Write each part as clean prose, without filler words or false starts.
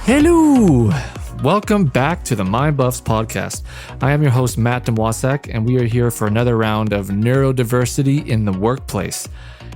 Hello! Welcome back to the Mindbuffs podcast. I am your host, Matt Demwasak, and we are here for another round of neurodiversity in the workplace.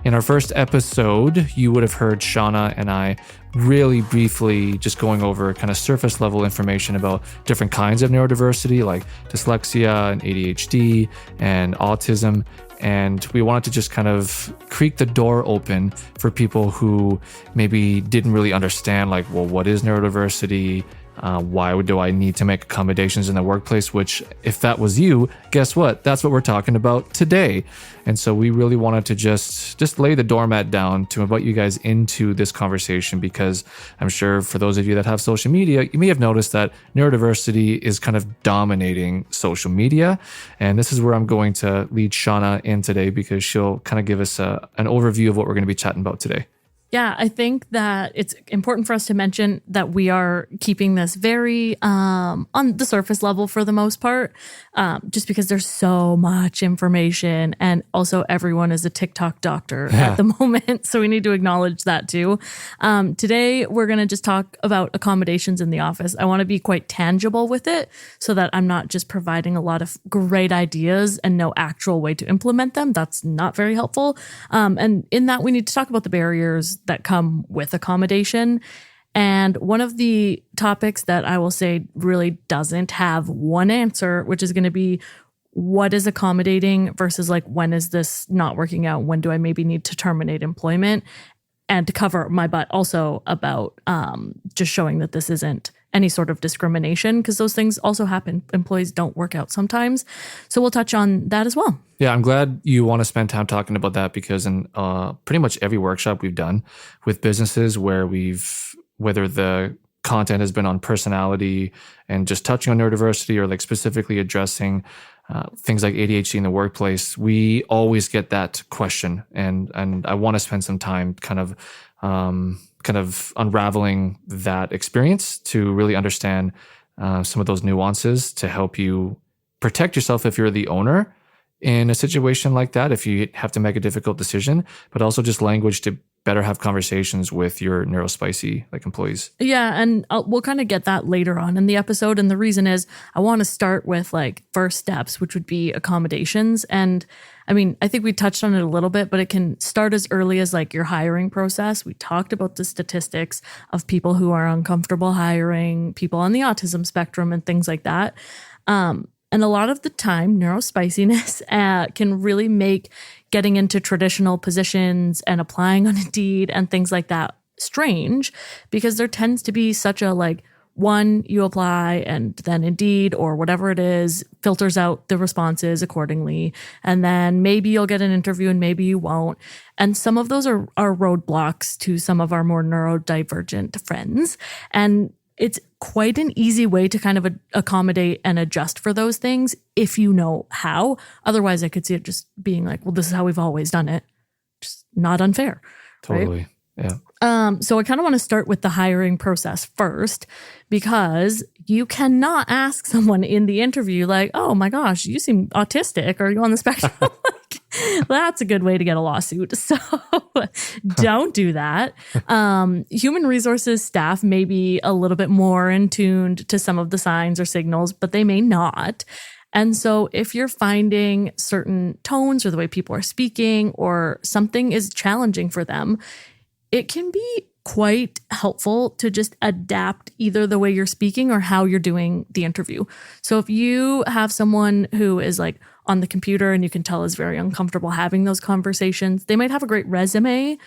In our first episode, you would have heard Shawna and I really briefly just going over kind of surface level information about different kinds of neurodiversity like dyslexia and ADHD and autism. And we wanted to just kind of creak the door open for people who maybe didn't really understand, like, well, what is neurodiversity? Why do I need to make accommodations in the workplace? Which, if that was you, guess what? That's what we're talking about today. And so we really wanted to just lay the doormat down to invite you guys into this conversation, because I'm sure for those of you that have social media, you may have noticed that neurodiversity is kind of dominating social media. And this is where I'm going to lead Shawna in today, because she'll kind of give us an overview of what we're going to be chatting about today. Yeah, I think that it's important for us to mention that we are keeping this very on the surface level for the most part, just because there's so much information, and also everyone is a TikTok doctor at the moment. So we need to acknowledge that too. Today, we're going to just talk about accommodations in the office. I want to be quite tangible with it so that I'm not just providing a lot of great ideas and no actual way to implement them. That's not very helpful. And in that, we need to talk about the barriers that come with accommodation. And one of the topics that I will say really doesn't have one answer, which is going to be what is accommodating versus like, when is this not working out? When do I maybe need to terminate employment? And to cover my butt also about just showing that this isn't any sort of discrimination, because those things also happen. Employees don't work out sometimes. So we'll touch on that as well. Yeah, I'm glad you want to spend time talking about that, because in pretty much every workshop we've done with businesses where whether the content has been on personality and just touching on neurodiversity, or like specifically addressing things like ADHD in the workplace, we always get that question. And I want to spend some time kind of unraveling that experience to really understand some of those nuances to help you protect yourself if you're the owner in a situation like that, if you have to make a difficult decision, but also just language to better have conversations with your Neurospicy like employees. Yeah, and we'll kind of get that later on in the episode. And the reason is I want to start with like first steps, which would be accommodations. And I mean, I think we touched on it a little bit, but it can start as early as like your hiring process. We talked about the statistics of people who are uncomfortable hiring, people on the autism spectrum and things like that. And a lot of the time, neurospiciness can really make getting into traditional positions and applying on Indeed and things like that strange, because there tends to be such a like, one, you apply and then Indeed or whatever it is filters out the responses accordingly. And then maybe you'll get an interview and maybe you won't. And some of those are roadblocks to some of our more neurodivergent friends. And it's quite an easy way to kind of accommodate and adjust for those things if you know how. Otherwise, I could see it just being like, well, this is how we've always done it. Just not unfair. Totally. Right? Yeah. So I kind of want to start with the hiring process first, because you cannot ask someone in the interview like, oh my gosh, you seem autistic. Are you on the spectrum? That's a good way to get a lawsuit. So don't do that. Human resources staff may be a little bit more in tuned to some of the signs or signals, but they may not. And so if you're finding certain tones or the way people are speaking or something is challenging for them, it can be quite helpful to just adapt either the way you're speaking or how you're doing the interview. So if you have someone who is like on the computer and you can tell is very uncomfortable having those conversations, they might have a great resume,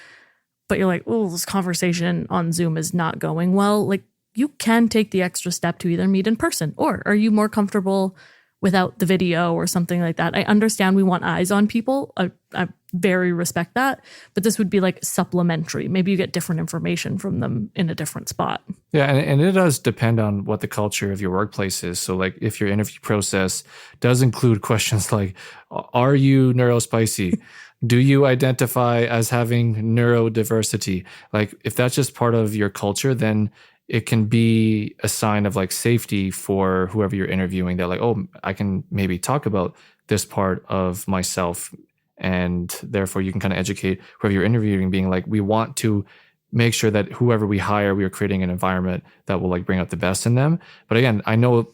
but you're like, oh, this conversation on Zoom is not going well. Like, you can take the extra step to either meet in person, or are you more comfortable without the video or something like that? I understand we want eyes on people. I very respect that, but this would be like supplementary. Maybe you get different information from them in a different spot. Yeah, and it does depend on what the culture of your workplace is. So like if your interview process does include questions like, are you neurospicy? Do you identify as having neurodiversity? Like if that's just part of your culture, then it can be a sign of like safety for whoever you're interviewing. They're like, oh, I can maybe talk about this part of myself. And therefore you can kind of educate whoever you're interviewing, being like, we want to make sure that whoever we hire, we are creating an environment that will like bring out the best in them. But again, I know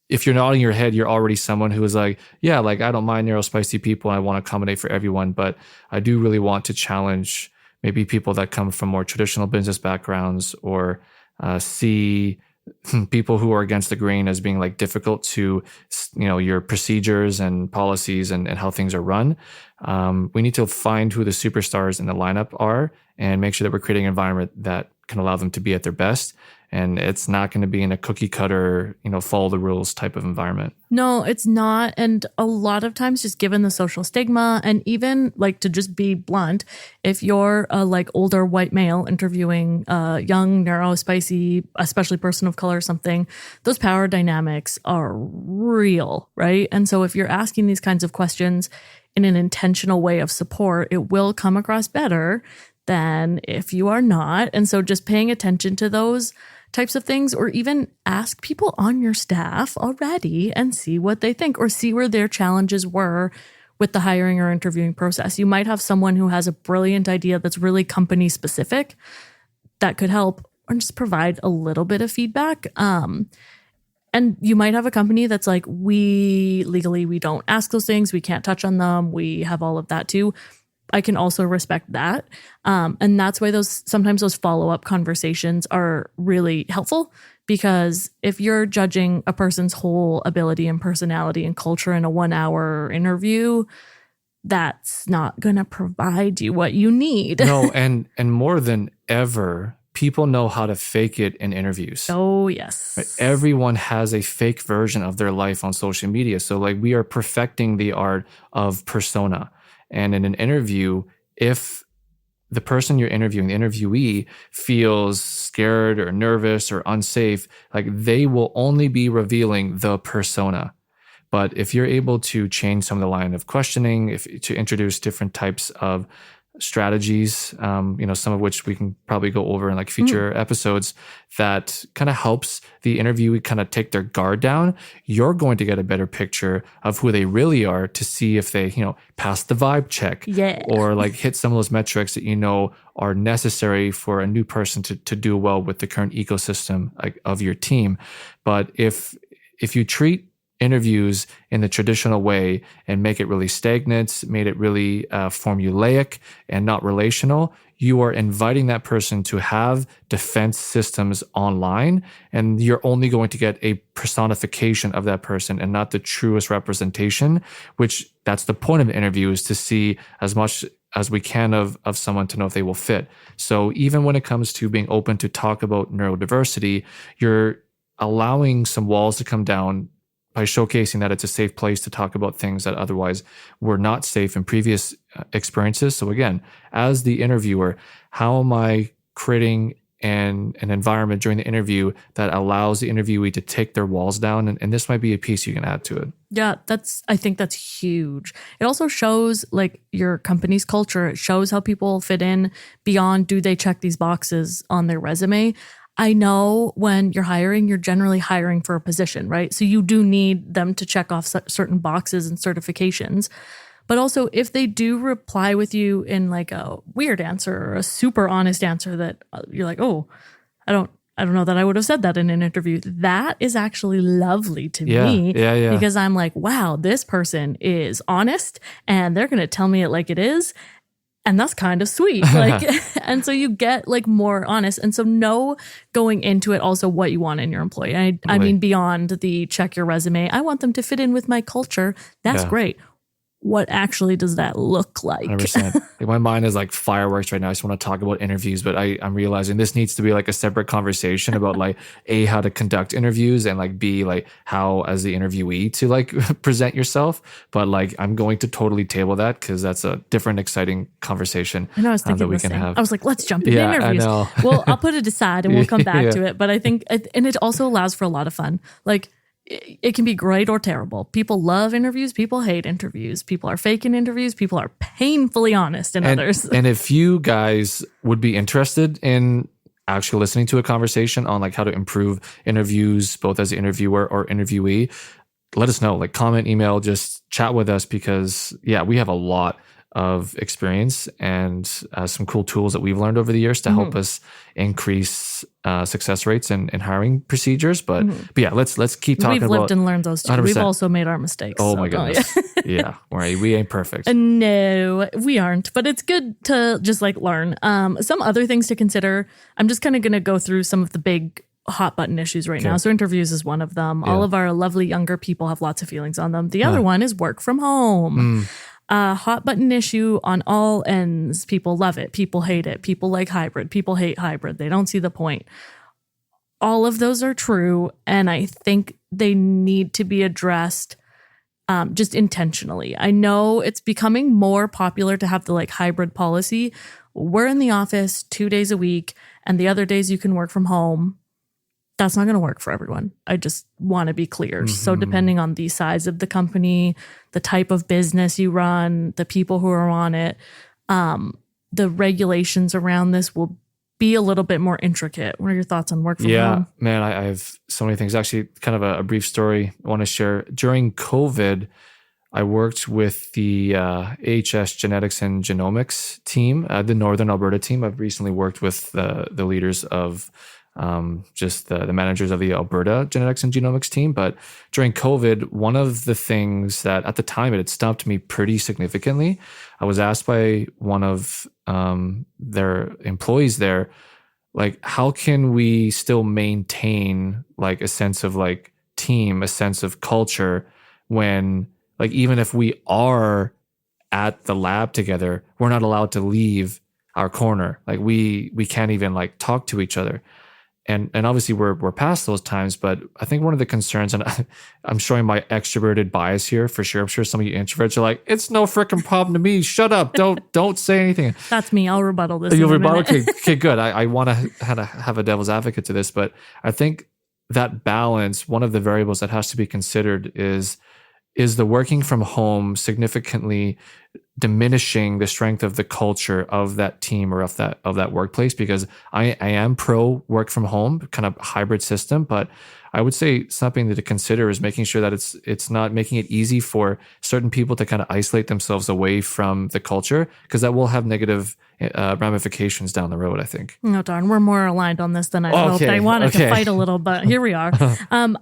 if you're nodding your head, you're already someone who is like, yeah, like I don't mind neurospicy people. I want to accommodate for everyone, but I do really want to challenge maybe people that come from more traditional business backgrounds or see people who are against the grain as being like difficult to, your procedures and policies and how things are run. We need to find who the superstars in the lineup are and make sure that we're creating an environment that can allow them to be at their best. And it's not going to be in a cookie cutter, follow the rules type of environment. No, it's not. And a lot of times, just given the social stigma, and even like to just be blunt, if you're a like older white male interviewing a young neurospicy, especially person of color or something, those power dynamics are real, right? And so if you're asking these kinds of questions in an intentional way of support, it will come across better than if you are not. And so just paying attention to those types of things, or even ask people on your staff already and see what they think, or see where their challenges were with the hiring or interviewing process. You might have someone who has a brilliant idea that's really company specific that could help, or just provide a little bit of feedback. And you might have a company that's like, we don't ask those things. We can't touch on them. We have all of that too. I can also respect that. And that's why sometimes those follow-up conversations are really helpful, because if you're judging a person's whole ability and personality and culture in a 1-hour interview, that's not going to provide you what you need. No, and more than ever, people know how to fake it in interviews. Oh, yes. Right? Everyone has a fake version of their life on social media. So like we are perfecting the art of persona. And in an interview, if the person you're interviewing, the interviewee, feels scared or nervous or unsafe, like they will only be revealing the persona. But if you're able to change some of the line of questioning, to introduce different types of strategies, some of which we can probably go over in like future episodes, that kind of helps the interviewee kind of take their guard down, you're going to get a better picture of who they really are, to see if they, pass the vibe check, or like hit some of those metrics that are necessary for a new person to do well with the current ecosystem of your team. But if you treat interviews in the traditional way and make it really stagnant, made it really formulaic and not relational, you are inviting that person to have defense systems online, and you're only going to get a personification of that person and not the truest representation, which that's the point of the interview, is to see as much as we can of someone to know if they will fit. So even when it comes to being open to talk about neurodiversity, you're allowing some walls to come down by showcasing that it's a safe place to talk about things that otherwise were not safe in previous experiences. So again, as the interviewer, how am I creating an environment during the interview that allows the interviewee to take their walls down? And this might be a piece you can add to it. Yeah, I think that's huge. It also shows like your company's culture. It shows how people fit in beyond, do they check these boxes on their resume? I know when you're hiring, you're generally hiring for a position, right? So you do need them to check off certain boxes and certifications. But also, if they do reply with you in like a weird answer or a super honest answer that you're like, oh, I don't know that I would have said that in an interview, that is actually lovely to me. Yeah. Because I'm like, wow, this person is honest and they're going to tell me it like it is. And that's kind of sweet. And so you get like more honest. And so know going into it also what you want in your employee. I mean, beyond the check your resume, I want them to fit in with my culture. That's great. What actually does that look like? 100%. Like my mind is like fireworks right now. I just want to talk about interviews, but I'm realizing this needs to be like a separate conversation about like A, how to conduct interviews, and like B, like how as the interviewee to like present yourself. But like I'm going to totally table that because that's a different exciting conversation I was thinking that we can have. I was like, let's jump into interviews. I know. Well, I'll put it aside and we'll come back to it. But I think, and it also allows for a lot of fun. Like, it can be great or terrible. People love interviews. People hate interviews. People are faking interviews. People are painfully honest in others. And if you guys would be interested in actually listening to a conversation on like how to improve interviews, both as an interviewer or interviewee, let us know. Like comment, email, just chat with us, because we have a lot of experience and some cool tools that we've learned over the years to help us increase success rates and hiring procedures. But yeah, let's keep talking about. We've lived and learned those too. 100%. We've also made our mistakes. Oh my goodness. Yeah. Right. We ain't perfect. No, we aren't, but it's good to just like learn. Some other things to consider. I'm just kind of going to go through some of the big hot button issues right now. So interviews is one of them. All of our lovely younger people have lots of feelings on them. The other one is work from home. Hot button issue on all ends. People love it. People hate it. People like hybrid. People hate hybrid. They don't see the point. All of those are true. And I think they need to be addressed just intentionally. I know it's becoming more popular to have the like hybrid policy. We're in the office 2 days a week and the other days you can work from home. That's not going to work for everyone. I just want to be clear. So depending on the size of the company, the type of business you run, the people who are on it, the regulations around this will be a little bit more intricate. What are your thoughts on work from home? Yeah, man, I have so many things. Actually, kind of a brief story I want to share. During COVID, I worked with the AHS Genetics and Genomics team, the Northern Alberta team. I've recently worked with the leaders of just the managers of the Alberta Genetics and Genomics team. But during COVID, one of the things that at the time it had stumped me pretty significantly, I was asked by one of their employees there, like, how can we still maintain like a sense of like team, a sense of culture when like, even if we are at the lab together, we're not allowed to leave our corner. Like we can't even like talk to each other. And obviously we're past those times, but I think one of the concerns, and I'm showing my extroverted bias here for sure. I'm sure some of you introverts are like, it's no freaking problem to me. Shut up. Don't say anything. That's me. I'll rebuttal this. You'll rebuttal? Okay, good. I want to have a devil's advocate to this, but I think that balance, one of the variables that has to be considered is the working from home significantly diminishing the strength of the culture of that team or of that workplace? Because I am pro work from home kind of hybrid system, but I would say something to consider is making sure that it's not making it easy for certain people to kind of isolate themselves away from the culture, because that will have negative ramifications down the road, I think. No, darn. We're more aligned on this than I hoped. I wanted to fight a little, but here we are.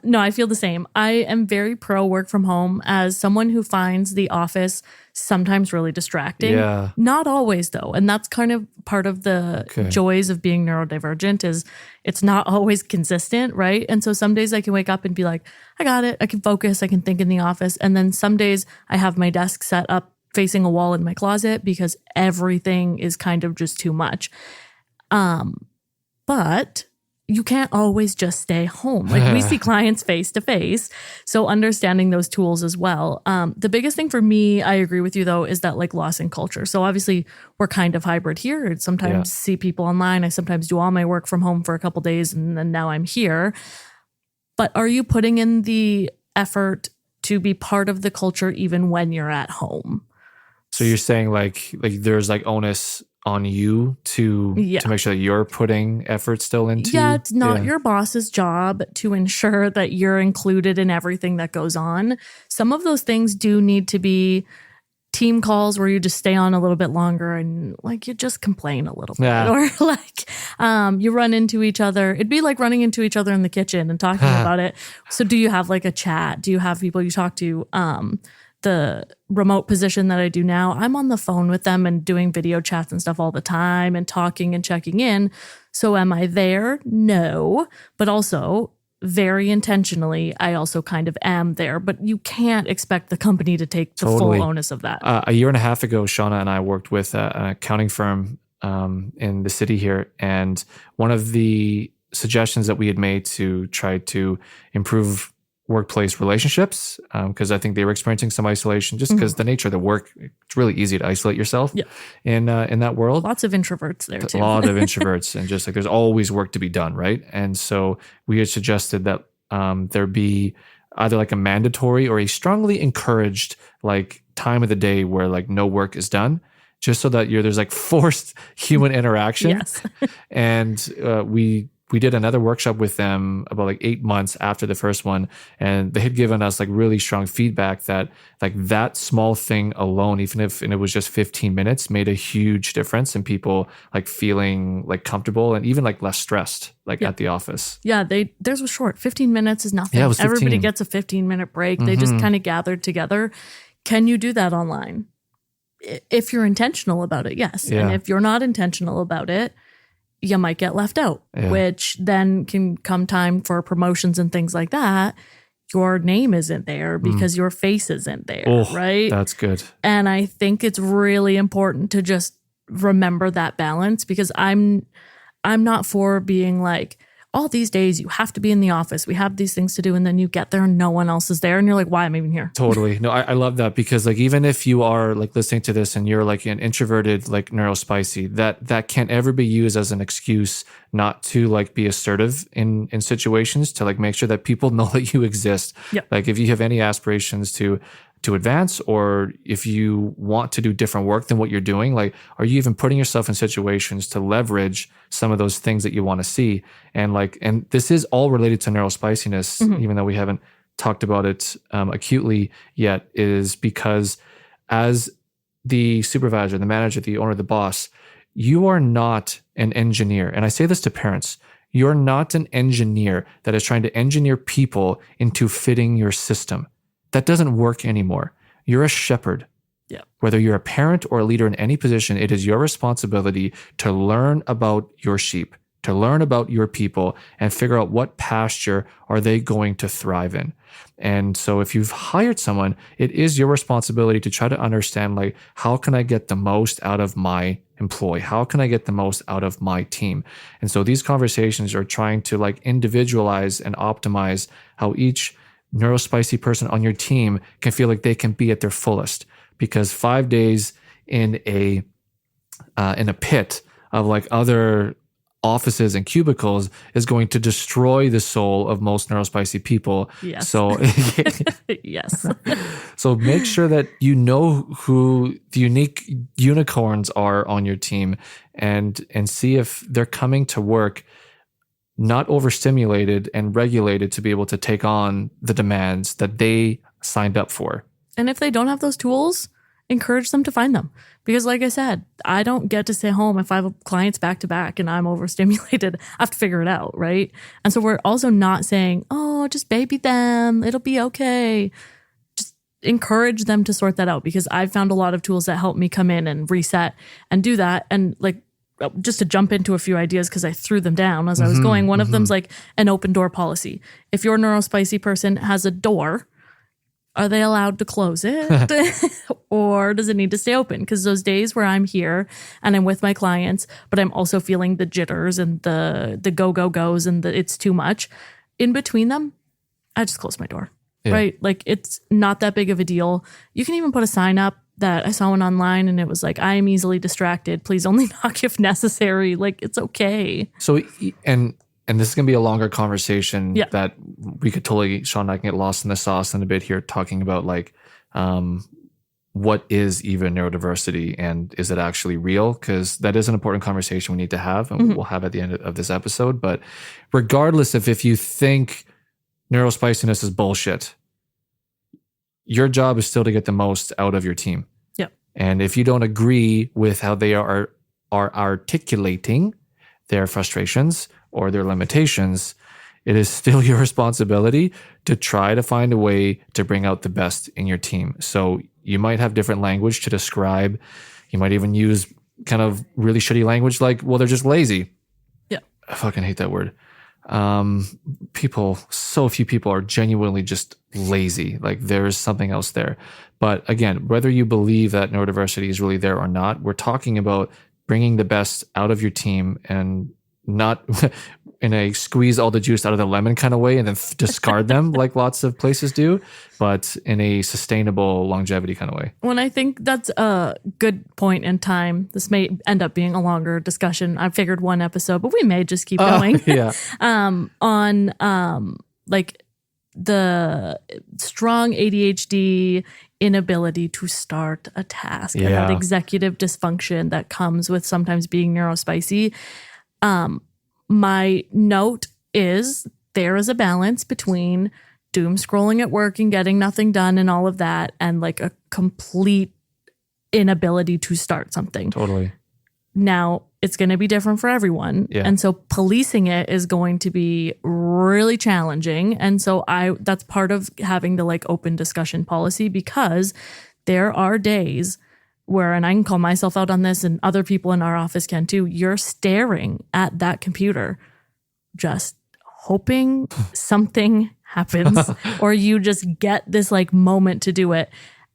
No, I feel the same. I am very pro work from home as someone who finds the office sometimes really distracting. Yeah. Not always, though. And that's kind of part of the joys of being neurodivergent is it's not always consistent, right? And so some days I can wake up and be like, I got it. I can focus. I can think in the office. And then some days I have my desk set up facing a wall in my closet because everything is kind of just too much. But you can't always just stay home. Like we see clients face to face. So understanding those tools as well. The biggest thing for me, I agree with you though, is that like loss in culture. So obviously we're kind of hybrid here. I sometimes see people online. I sometimes do all my work from home for a couple days and then now I'm here. But are you putting in the effort to be part of the culture even when you're at home? So you're saying like there's like onus on you to make sure that you're putting effort still into? Yeah, it's not your boss's job to ensure that you're included in everything that goes on. Some of those things do need to be team calls where you just stay on a little bit longer and like you just complain a little bit. Or like you run into each other. It'd be like running into each other in the kitchen and talking about it. So do you have like a chat? Do you have people you talk to? The remote position that I do now, I'm on the phone with them and doing video chats and stuff all the time and talking and checking in. So am I there? No. But also very intentionally, I also kind of am there. But you can't expect the company to take the full onus of that. A year and a half ago, Shawna and I worked with an accounting firm in the city here. And one of the suggestions that we had made to try to improve workplace relationships, because I think they were experiencing some isolation just because the nature of the work, it's really easy to isolate yourself in that world. Lots of introverts there too. A lot of introverts and just like there's always work to be done, right? And so we had suggested that there be either like a mandatory or a strongly encouraged like time of the day where like no work is done, just so that there's like forced human interaction. Yes. And we we did another workshop with them about like 8 months after the first one, and they had given us like really strong feedback that like that small thing alone, even if and it was just 15 minutes, made a huge difference in people like feeling like comfortable and even like less stressed like at the office. Yeah, theirs was short. 15 minutes is nothing. Yeah, it was 15. Everybody gets a 15-minute break. They just kind of gathered together. Can you do that online? If you're intentional about it, yes. Yeah. And if you're not intentional about it, you might get left out, which then can come time for promotions and things like that. Your name isn't there because your face isn't there, right? That's good. And I think it's really important to just remember that balance, because I'm not for being like, all these days you have to be in the office. We have these things to do. And then you get there and no one else is there. And you're like, why am I even here? Totally. No, I love that, because like, even if you are like listening to this and you're like an introverted, like neurospicy, that can't ever be used as an excuse not to like be assertive in situations, to like make sure that people know that you exist. Yep. Like if you have any aspirations to advance, or if you want to do different work than what you're doing, like, are you even putting yourself in situations to leverage some of those things that you want to see? And this is all related to neurospiciness, even though we haven't talked about it acutely yet, is because as the supervisor, the manager, the owner, the boss, you are not an engineer. And I say this to parents. You're not an engineer that is trying to engineer people into fitting your system. That doesn't work anymore. You're a shepherd. Yeah. Whether you're a parent or a leader in any position, it is your responsibility to learn about your sheep, to learn about your people, and figure out what pasture are they going to thrive in. And so if you've hired someone, it is your responsibility to try to understand, like, how can I get the most out of my employee? How can I get the most out of my team? And so these conversations are trying to like individualize and optimize how each neurospicy person on your team can feel like they can be at their fullest, because 5 days in a pit of like other offices and cubicles is going to destroy the soul of most neurospicy people. Yes. So yes. So make sure that you know who the unique unicorns are on your team, and see if they're coming to work not overstimulated and regulated to be able to take on the demands that they signed up for. And if they don't have those tools, encourage them to find them. Because like I said, I don't get to stay home if I have clients back to back and I'm overstimulated. I have to figure it out, right? And so we're also not saying, oh, just baby them, it'll be okay. Just encourage them to sort that out, because I've found a lot of tools that help me come in and reset and do that. And like, just to jump into a few ideas, because I threw them down as I was going. One of them's like an open door policy. If your neurospicy person has a door, are they allowed to close it? Or does it need to stay open? Because those days where I'm here and I'm with my clients, but I'm also feeling the jitters and the go-go-goes and it's too much, in between them, I just close my door, right? Like, it's not that big of a deal. You can even put a sign up that I saw one online and it was like, I am easily distracted. Please only knock if necessary. Like, it's okay. So, and this is going to be a longer conversation that we could totally, Shawna and I can get lost in the sauce in a bit here, talking about like, what is even neurodiversity and is it actually real? Because that is an important conversation we need to have, and we'll have at the end of this episode. But regardless of if you think neurospiciness is bullshit, your job is still to get the most out of your team. Yep. And if you don't agree with how they are articulating their frustrations or their limitations, it is still your responsibility to try to find a way to bring out the best in your team. So you might have different language to describe. You might even use kind of really shitty language like, well, they're just lazy. Yeah. I fucking hate that word. So few people are genuinely just lazy. Like, there's something else there. But again, whether you believe that neurodiversity is really there or not, we're talking about bringing the best out of your team, and not in a squeeze all the juice out of the lemon kind of way and then discard them like lots of places do, but in a sustainable longevity kind of way. Well, I think that's a good point in time. This may end up being a longer discussion. I figured one episode, but we may just keep going. Yeah. On like the strong ADHD inability to start a task, and that executive dysfunction that comes with sometimes being neurospicy. my note is there is a balance between doom scrolling at work and getting nothing done and all of that, and like a complete inability to start something. Totally. Now, it's going to be different for everyone. Yeah. And so policing it is going to be really challenging. And so that's part of having the like open discussion policy, because there are days where, and I can call myself out on this and other people in our office can too, you're staring at that computer just hoping something happens or you just get this like moment to do it.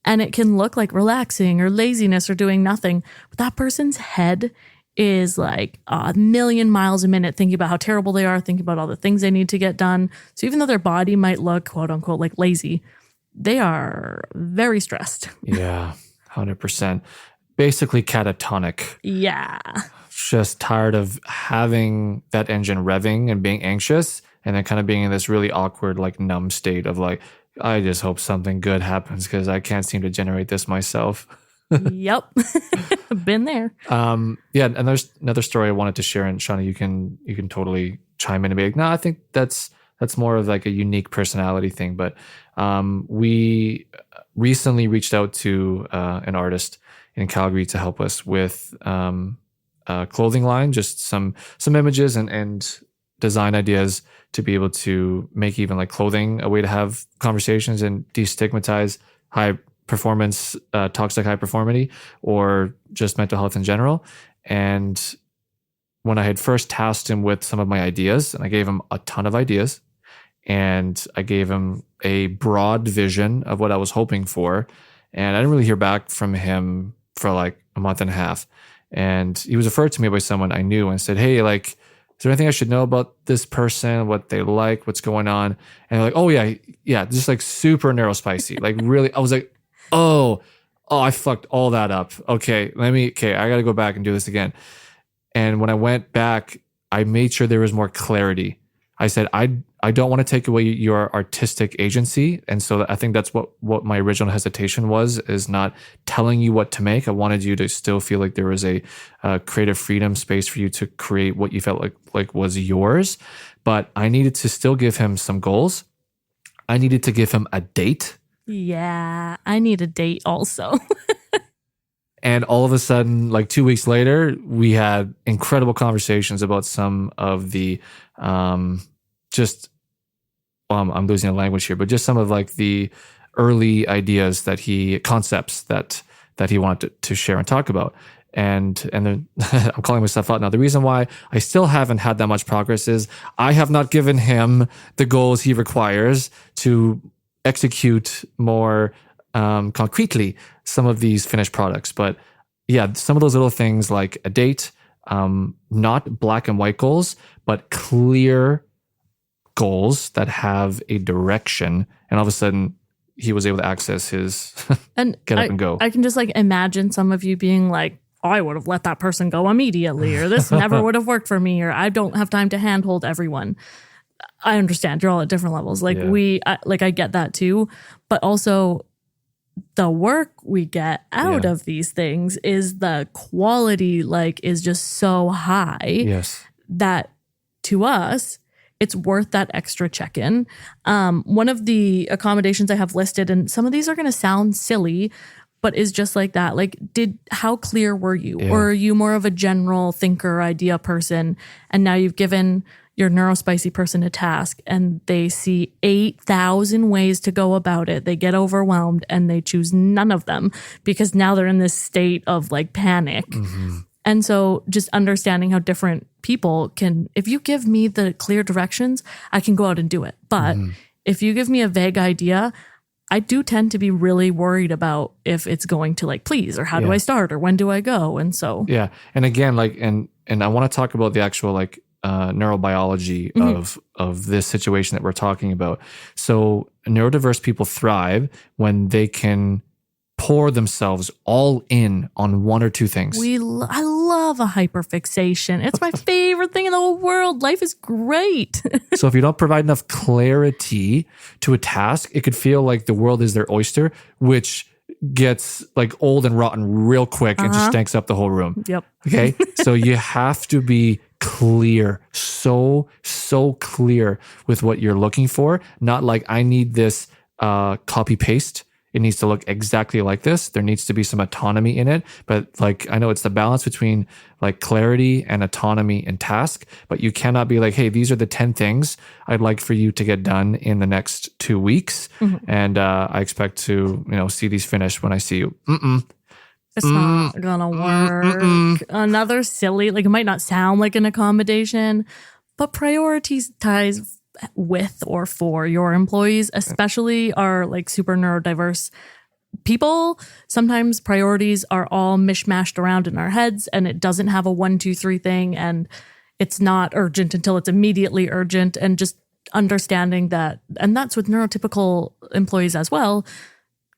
And it can look like relaxing or laziness or doing nothing. But that person's head is like a million miles a minute thinking about how terrible they are, thinking about all the things they need to get done. So even though their body might look, quote unquote, like lazy, they are very stressed. Yeah, 100%. Basically catatonic. Yeah. Just tired of having that engine revving and being anxious, and then kind of being in this really awkward, like numb state of like, I just hope something good happens because I can't seem to generate this myself. Yep. Been there. Yeah, and there's another story I wanted to share, and Shawna, you can totally chime in and be like, no, I think that's more of like a unique personality thing. But we recently reached out to an artist in Calgary to help us with a clothing line, just some images and design ideas to be able to make even like clothing a way to have conversations and destigmatize high performance, toxic high performity, or just mental health in general. And when I had first tasked him with some of my ideas, and I gave him a ton of ideas, and I gave him a broad vision of what I was hoping for, and I didn't really hear back from him for like a month and a half. And he was referred to me by someone I knew and said, hey, like, is there anything I should know about this person, what they like, what's going on? And they're like, oh yeah, just like super neurospicy. Like really, I was like, oh, I fucked all that up. Okay, I got to go back and do this again. And when I went back, I made sure there was more clarity. I said, I don't want to take away your artistic agency. And so I think that's what my original hesitation was, is not telling you what to make. I wanted you to still feel like there was a creative freedom space for you to create what you felt like was yours. But I needed to still give him some goals. I needed to give him a date. Yeah, I need a date also. And all of a sudden, like 2 weeks later, we had incredible conversations about some of the I'm losing the language here, but just some of like the early ideas concepts that he wanted to share and talk about. And then I'm calling myself out now. The reason why I still haven't had that much progress is I have not given him the goals he requires to execute more concretely some of these finished products. But yeah, some of those little things like a date, not black and white goals, but clear goals that have a direction. And all of a sudden he was able to access his and get up and go. I can just like imagine some of you being like, oh, I would have let that person go immediately, or this never would have worked for me, or I don't have time to handhold everyone. I understand you're all at different levels. Like I get that too, but also the work we get out of these things is the quality, like, is just so high. Yes. That to us, it's worth that extra check-in. One of the accommodations I have listed, and some of these are going to sound silly, but is just like that. Like, how clear were you? Yeah. Or are you more of a general thinker, idea person? And now you've given your neurospicy person a task and they see 8,000 ways to go about it. They get overwhelmed and they choose none of them because now they're in this state of like panic. Mm-hmm. And so just understanding how different people can, if you give me the clear directions, I can go out and do it. But if you give me a vague idea, I do tend to be really worried about if it's going to like please, or how do I start, or when do I go? And so, yeah. And again, like, and I want to talk about the actual like neurobiology of this situation that we're talking about. So neurodiverse people thrive when they can pour themselves all in on one or two things. I love a hyperfixation. It's my favorite thing in the whole world. Life is great. So if you don't provide enough clarity to a task, it could feel like the world is their oyster, which gets like old and rotten real quick and just stinks up the whole room. Yep. Okay. So you have to be clear, so clear with what you're looking for. Not like I need this copy paste. It needs to look exactly like this. There needs to be some autonomy in it. But like, I know it's the balance between like clarity and autonomy in task, but you cannot be like, hey, these are the 10 things I'd like for you to get done in the next 2 weeks. And I expect to, see these finished when I see you. It's not gonna work. Another silly, like it might not sound like an accommodation, but prioritize with or for your employees, especially our like super neurodiverse people. Sometimes priorities are all mishmashed around in our heads and it doesn't have a 1, 2, 3 thing, and it's not urgent until it's immediately urgent. And just understanding that, and that's with neurotypical employees as well,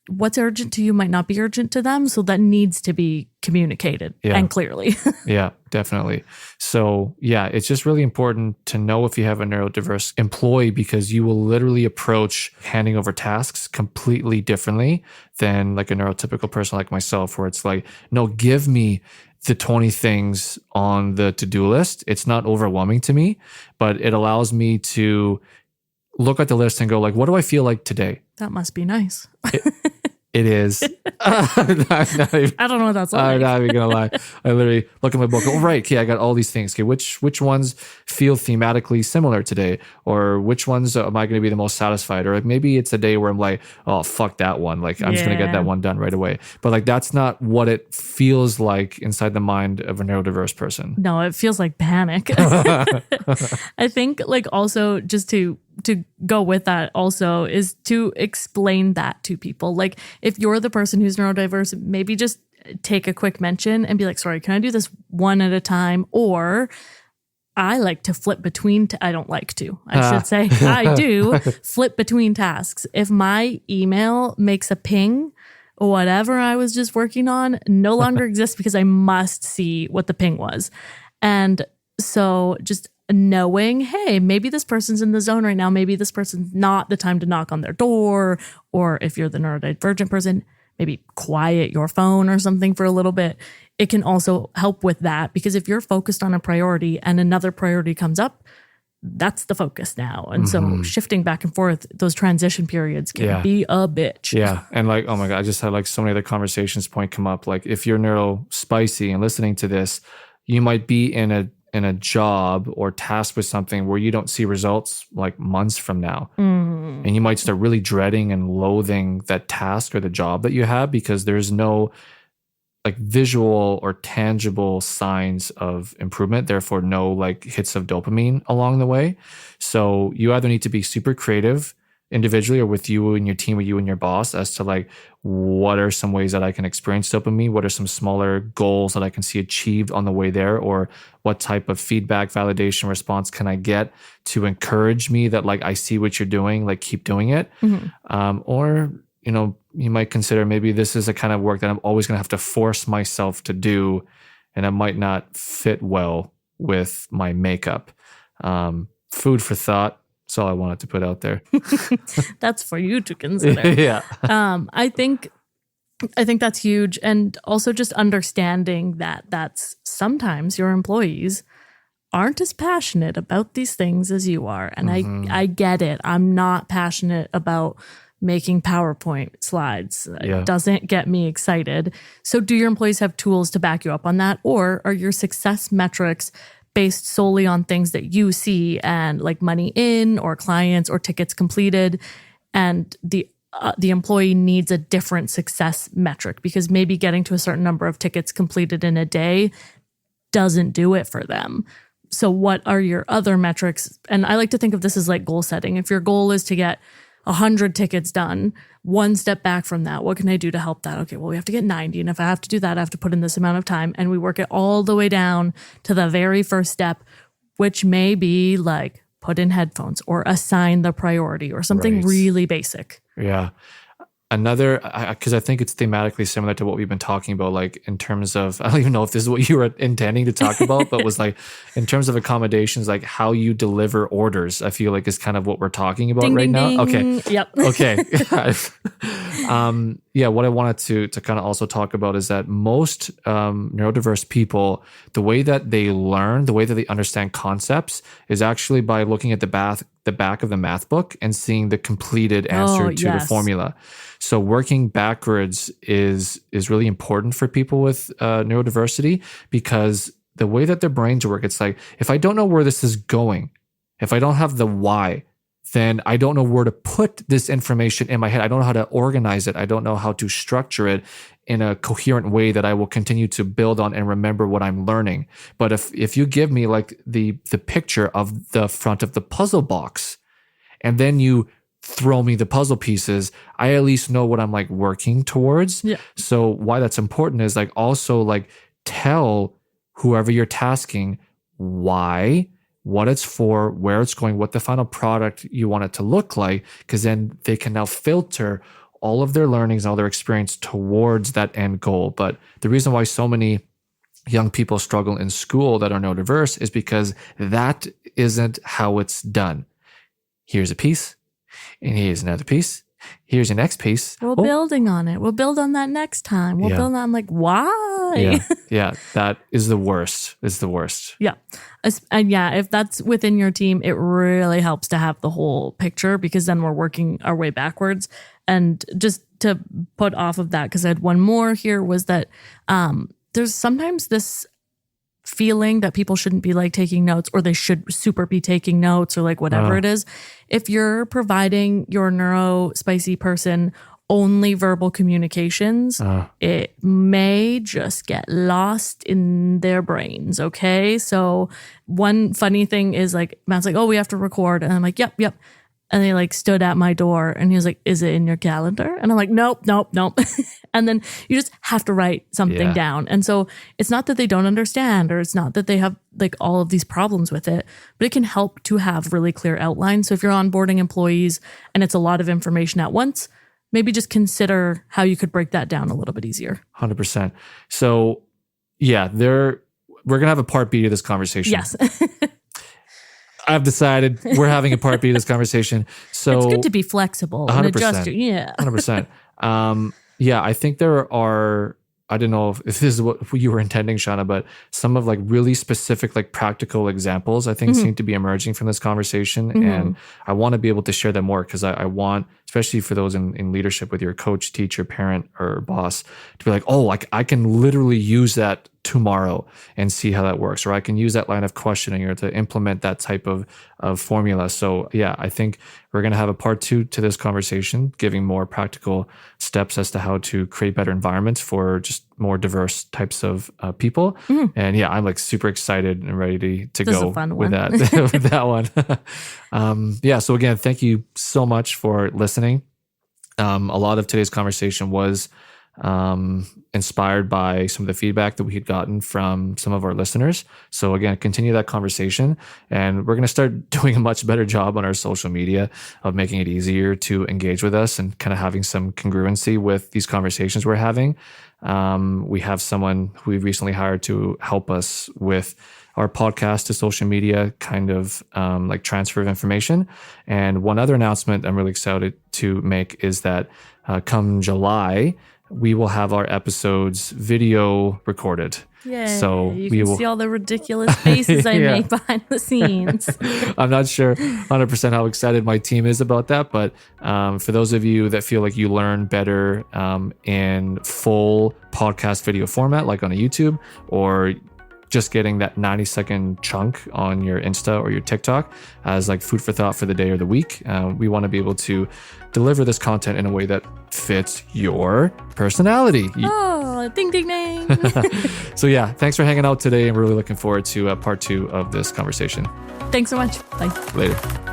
what's urgent to you might not be urgent to them. So that needs to be communicated and clearly. Yeah, definitely. So yeah, it's just really important to know if you have a neurodiverse employee, because you will literally approach handing over tasks completely differently than like a neurotypical person like myself, where it's like, no, give me the 20 things on the to-do list. It's not overwhelming to me, but it allows me to look at the list and go like, what do I feel like today? That must be nice. It is. I don't know what that's like. I'm not even gonna lie. I literally look at my book. Oh, right. Okay, I got all these things. Okay, which ones feel thematically similar today, or which ones am I going to be the most satisfied? Or like maybe it's a day where I'm like, oh fuck that one. Like I'm just gonna get that one done right away. But like that's not what it feels like inside the mind of a neurodiverse person. No, it feels like panic. I think like also just to go with that also is to explain that to people. Like if you're the person who's neurodiverse, maybe just take a quick mention and be like, sorry, can I do this one at a time? Or I like to flip between, I don't like to, I should say, I do flip between tasks. If my email makes a ping, whatever I was just working on no longer exists because I must see what the ping was. And so just knowing, hey, maybe this person's in the zone right now. Maybe this person's not the time to knock on their door. Or if you're the neurodivergent person, maybe quiet your phone or something for a little bit. It can also help with that, because if you're focused on a priority and another priority comes up, that's the focus now. And so shifting back and forth, those transition periods can be a bitch. Yeah. And like, oh my God, I just had like so many other conversations come up. Like if you're neurospicy and listening to this, you might be in a job or tasked with something where you don't see results like months from now. And you might start really dreading and loathing that task or the job that you have, because there's no like visual or tangible signs of improvement, therefore no like hits of dopamine along the way. So you either need to be super creative individually or with you and your team or you and your boss as to like, what are some ways that I can experience dopamine? What are some smaller goals that I can see achieved on the way there? Or what type of feedback, validation, response can I get to encourage me that like, I see what you're doing, like keep doing it. Or, you might consider maybe this is a kind of work that I'm always going to have to force myself to do, and it might not fit well with my makeup. Food for thought. That's all I wanted to put out there. That's for you to consider. Yeah. I think that's huge. And also just understanding that that's sometimes your employees aren't as passionate about these things as you are. And I get it. I'm not passionate about making PowerPoint slides. It doesn't get me excited. So do your employees have tools to back you up on that? Or are your success metrics based solely on things that you see and like money in or clients or tickets completed, and the employee needs a different success metric because maybe getting to a certain number of tickets completed in a day doesn't do it for them. So what are your other metrics? And I like to think of this as like goal setting. If your goal is to get 100 tickets done, one step back from that, what can I do to help that? Okay, well, we have to get 90. And if I have to do that, I have to put in this amount of time. And we work it all the way down to the very first step, which may be like put in headphones or assign the priority or something really basic. Yeah. Another, because I think it's thematically similar to what we've been talking about, like in terms of, I don't even know if this is what you were intending to talk about, but was like in terms of accommodations, like how you deliver orders, I feel like is kind of what we're talking about ding, right ding, now. ding. Okay. Yep. Okay. What I wanted to kind of also talk about is that most neurodiverse people, the way that they learn, the way that they understand concepts is actually by looking at the back of the math book and seeing the completed answer to the formula. So working backwards is really important for people with neurodiversity, because the way that their brains work, it's like, if I don't know where this is going, if I don't have the why, then I don't know where to put this information in my head. I don't know how to organize it. I don't know how to structure it in a coherent way that I will continue to build on and remember what I'm learning. But if you give me like the picture of the front of the puzzle box, and then you throw me the puzzle pieces, I at least know what I'm like working towards. Yeah. So why that's important is like also like tell whoever you're tasking why, what it's for, where it's going, what the final product you want it to look like, because then they can now filter all of their learnings and all their experience towards that end goal. But the reason why so many young people struggle in school that are neurodiverse is because that isn't how it's done. Here's a piece, and here's another piece. Here's your next piece. We're building on it. We'll build on that next time. We'll build on like, why? Yeah. That is the worst. It's the worst. Yeah. And if that's within your team, it really helps to have the whole picture, because then we're working our way backwards. And just to put off of that, because I had one more here, was that there's sometimes this feeling that people shouldn't be like taking notes, or they should super be taking notes, or like whatever it is. If you're providing your Neurospicy person only verbal communications, it may just get lost in their brains. Okay. So one funny thing is like, Matt's like, oh, we have to record. And I'm like, yep. And they like stood at my door, and he was like, is it in your calendar? And I'm like, nope. And then you just have to write something down. And so it's not that they don't understand, or it's not that they have like all of these problems with it, but it can help to have really clear outlines. So if you're onboarding employees and it's a lot of information at once, maybe just consider how you could break that down a little bit easier. 100%. So we're going to have a part B to this conversation. Yes. I've decided we're having a part B of this conversation. So it's good to be flexible 100%, and adjust. 100%. I think there are, I don't know if this is what you were intending, Shawna, but some of like really specific, like practical examples, I think seem to be emerging from this conversation. And I want to be able to share them more, because I want, especially for those in leadership with your coach, teacher, parent, or boss, to be like, oh, like I can literally use that tomorrow and see how that works, or I can use that line of questioning or to implement that type of formula. So I think we're going to have a part 2 to this conversation, giving more practical steps as to how to create better environments for just more diverse types of people. And I'm like super excited and ready to go with that with that one. So again, thank you so much for listening. A lot of today's conversation was inspired by some of the feedback that we had gotten from some of our listeners. So again, continue that conversation, and we're going to start doing a much better job on our social media of making it easier to engage with us and kind of having some congruency with these conversations we're having. We have someone who we recently hired to help us with our podcast to social media kind of like transfer of information. And one other announcement I'm really excited to make is that come July, we will have our episodes video recorded. Yay. So you can see all the ridiculous faces I make behind the scenes. I'm not sure 100% how excited my team is about that, but for those of you that feel like you learn better in full podcast video format, like on a YouTube, or just getting that 90-second chunk on your Insta or your TikTok as like food for thought for the day or the week. We want to be able to deliver this content in a way that fits your personality. Oh, ding, ding, ding. So thanks for hanging out today, and we're really looking forward to part 2 of this conversation. Thanks so much. Bye. Later.